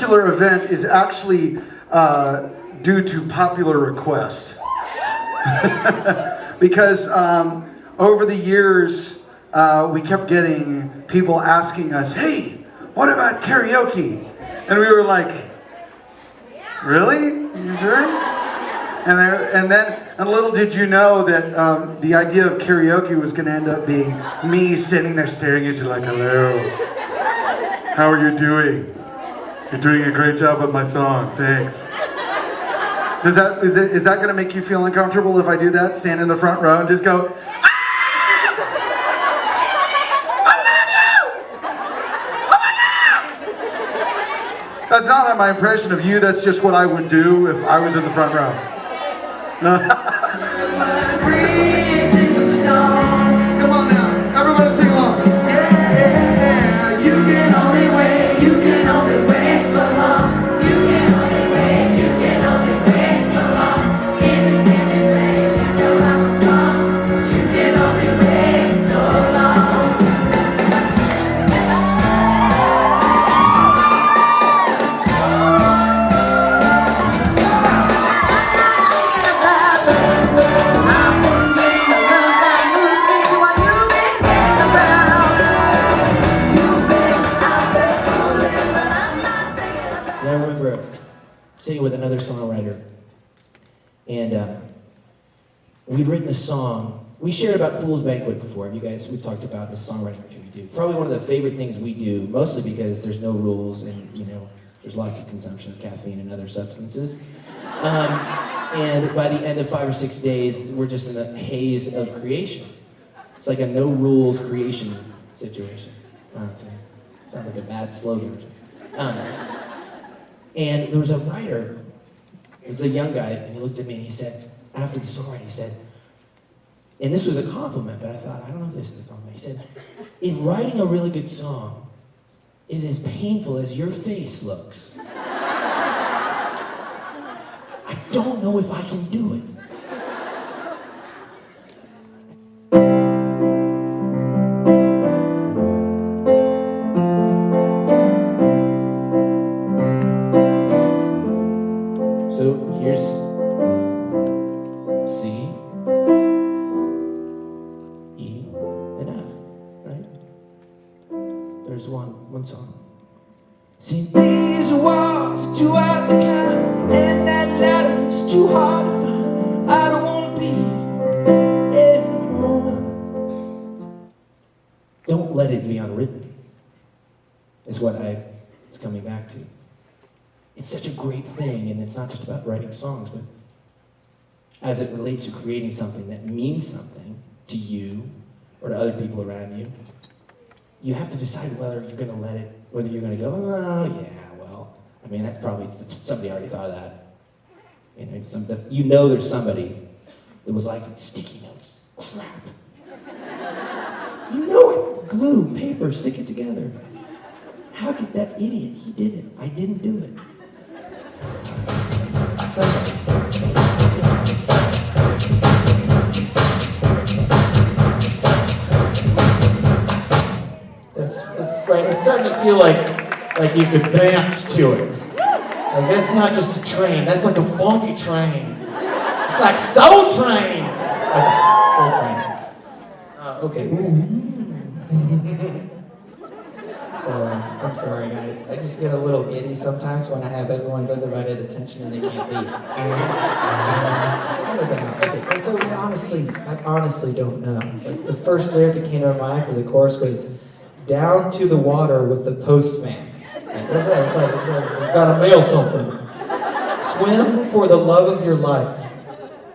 particular event is actually due to popular request. Because over the years, we kept getting people asking us, hey, what about karaoke? And we were like, really? You sure? And little did you know that the idea of karaoke was going to end up being me standing there staring at you like, hello, how are you doing? You're doing a great job of my song, thanks. Is that going to make you feel uncomfortable if I do that? Stand in the front row and just go, that's not my impression of you, that's just what I would do if I was in the front row. No. Come on now, everybody sing along. Yeah, you can only wait so long. You can only wait so long. Independent wait so long. You can only wait so long. Sitting with another songwriter, and we'd written a song. We shared about Fool's Banquet before. We've talked about the songwriting which we do. Probably one of the favorite things we do, mostly because there's no rules and there's lots of consumption of caffeine and other substances. And by the end of 5 or 6 days, we're just in a haze of creation. It's like a no rules creation situation. Sounds like a bad slogan. And there was a writer, it was a young guy, and he looked at me and he said, after the songwriting, he said, and this was a compliment, but I thought, I don't know if this is a compliment. He said, if writing a really good song is as painful as your face looks, I don't know if I can do it. There's one song. See, these walls are too hard to climb, and that ladder is too hard to find. I don't want to be anymore. Don't let it be unwritten, is what I was coming back to. It's such a great thing, and it's not just about writing songs, but as it relates to creating something that means something to you or to other people around you. You have to decide whether you're going to let it, whether you're going to go, oh, yeah, well, I mean, that's probably, somebody already thought of that. There's somebody that was like, sticky notes, crap. You know it, glue, paper, stick it together. How did that idiot, he did it, I didn't do it. It's starting to feel like you could dance to it. Like that's not just a train, that's like a funky train. It's like Soul Train. Okay, Soul Train. Okay. So, I'm sorry guys. I just get a little giddy sometimes when I have everyone's undivided attention and they can't leave. Okay, so I honestly don't know. Like the first lyric that came to my mind for the chorus was, down to the water with the postman. Like, what's that? It's like you gotta mail something. Swim for the love of your life.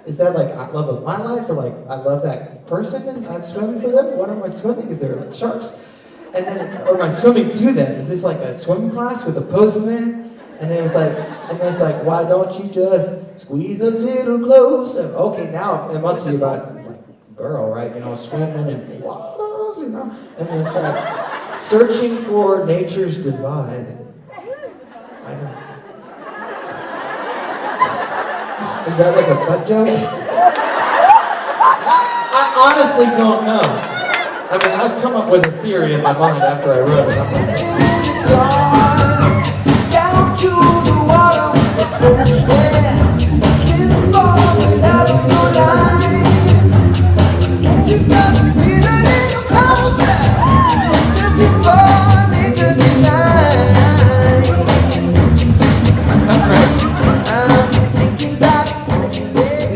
Is that like I love of my life, or like I love that person and I swim for them? What am I swimming? Is there like sharks? And then, or am I swimming to them? Is this like a swim class with a postman? And it's like, why don't you just squeeze a little closer? Okay, now it must be about like a girl, right? Swimming in waters, And it's like searching for nature's divide. I know. Is that like a butt joke? I honestly don't know. I mean, I've come up with a theory in my mind after I wrote it. I'm like, down to This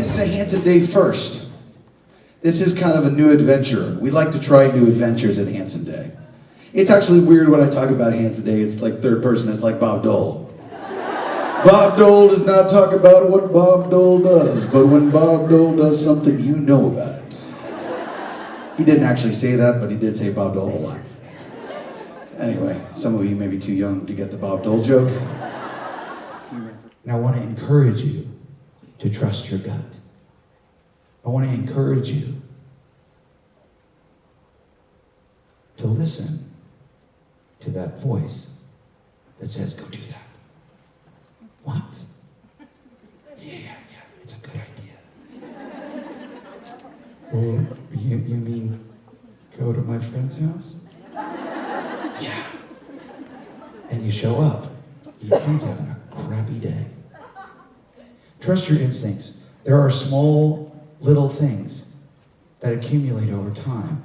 is a HANSON Day first. This is kind of a new adventure. We like to try new adventures at HANSON Day. It's actually weird when I talk about HANSON Day. It's like third person. It's like Bob Dole. Bob Dole does not talk about what Bob Dole does, but when Bob Dole does something, you know about it. He didn't actually say that, but he did say Bob Dole a whole lot. Anyway, some of you may be too young to get the Bob Dole joke. And I want to encourage you to trust your gut. I want to encourage you to listen to that voice that says, go do that. What? Yeah, it's a good idea. Well, you mean go to my friend's house? Yeah. And you show up. Your friend's having a crappy day. Trust your instincts. There are small, little things that accumulate over time.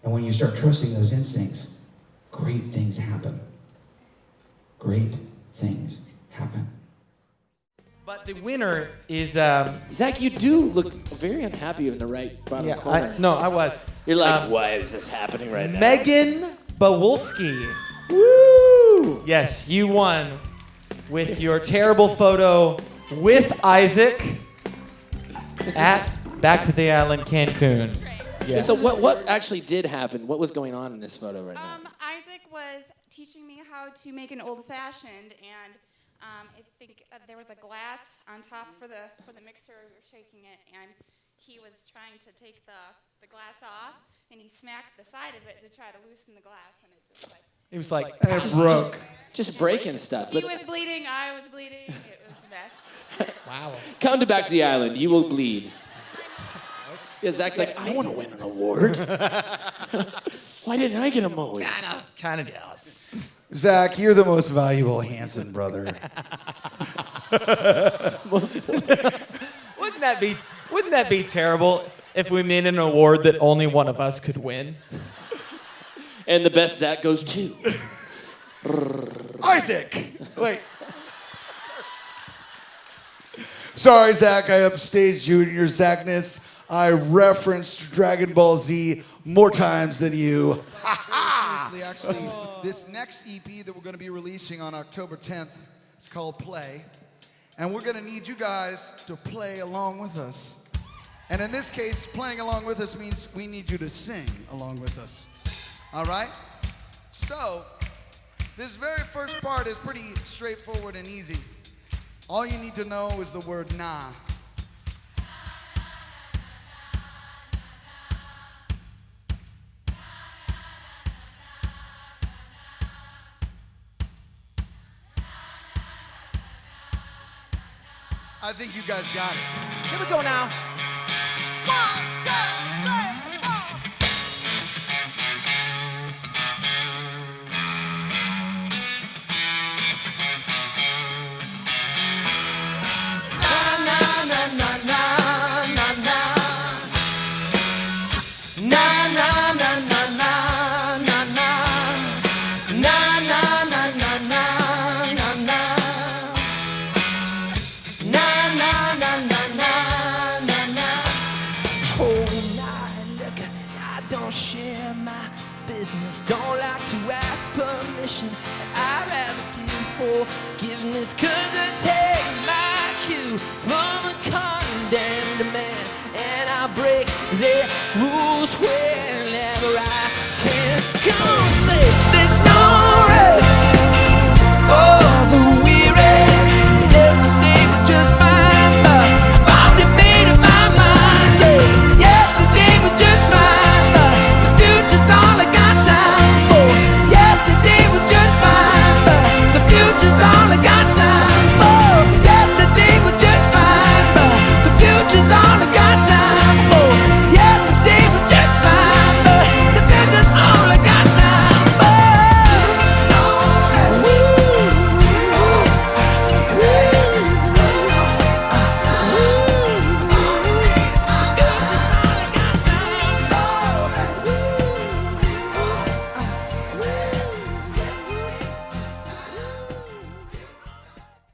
And when you start trusting those instincts, great things happen. Great things happen. But the winner is Zach, you do look very unhappy in the right bottom corner. I was. You're like, why is this happening right now? Megan Bawulski. Woo! Yes, you won with your terrible photo with Isaac at Back to the Island, Cancun. Yeah. So what actually did happen? What was going on in this photo right now? Isaac was teaching me how to make an old-fashioned, and I think there was a glass on top for the mixer. We were shaking it, and he was trying to take the glass off, and he smacked the side of it to try to loosen the glass, and it just like... It was like, It broke. Just breaking stuff. He was bleeding, I was bleeding, it was a mess. wow. Come to Back to the Island. You will bleed. Yeah, Zach's like, I want to win an award. Why didn't I get a Moe? Kind of jealous. Zach, you're the most valuable HANSON brother. Wouldn't that be terrible if we made an award that only one of us could win? And the best Zach goes to. Isaac! Wait. Sorry, Zach, I upstaged you in your Zachness. I referenced Dragon Ball Z more times than you. Seriously, actually, this next EP that we're going to be releasing on October 10th is called Play. And we're going to need you guys to play along with us. And in this case, playing along with us means we need you to sing along with us. All right? So, this very first part is pretty straightforward and easy. All you need to know is the word nah. I think you guys got it. Here we go now. 1, 2, 3, 4. Don't like to ask permission. I'd rather give forgiveness, 'cause I take my cue from a condemned man, and I break their rules whenever I can. Come on, say